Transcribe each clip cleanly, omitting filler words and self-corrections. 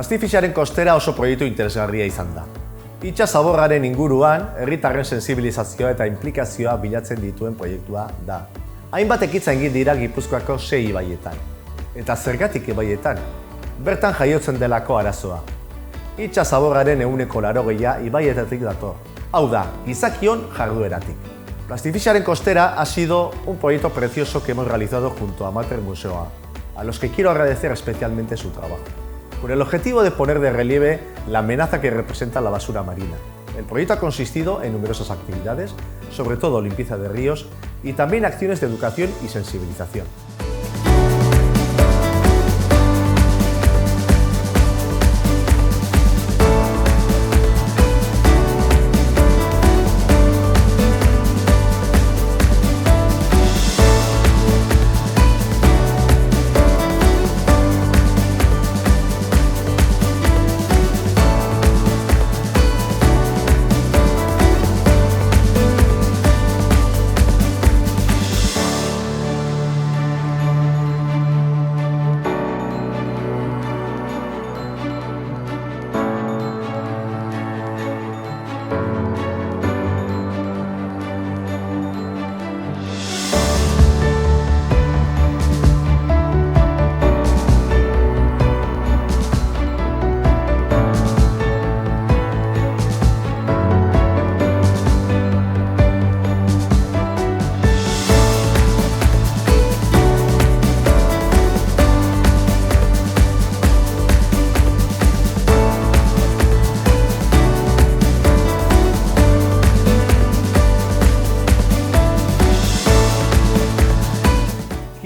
Plastifixaren kostera oso proiektu interesgarria izan da. Itxas zaborraren inguruan, herritarren sensibilizazioa eta implikazioa bilatzen dituen proiektua da. Hainbat ekintza egin dira Gipuzkoako 6 ibaietan. Eta zergatik ibaietan? Bertan jaiotzen delako arazoa. Itxas zaborraren 80% ibaietatik dator. Hau da, gizakion jardueratik. Plastifixaren kostera ha sido un proyecto precioso que hemos realizado junto a Mater Museoa, a los que quiero agradecer especialmente su trabajo, con el objetivo de poner de relieve la amenaza que representa la basura marina. El proyecto ha consistido en numerosas actividades, sobre todo limpieza de ríos y también acciones de educación y sensibilización.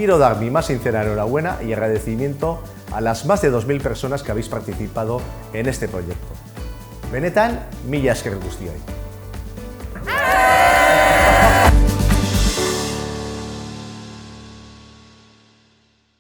Quiero dar mi más sincera enhorabuena y agradecimiento a las más de 2000 personas que habéis participado en este proyecto. Benetan, mila esker guztioi.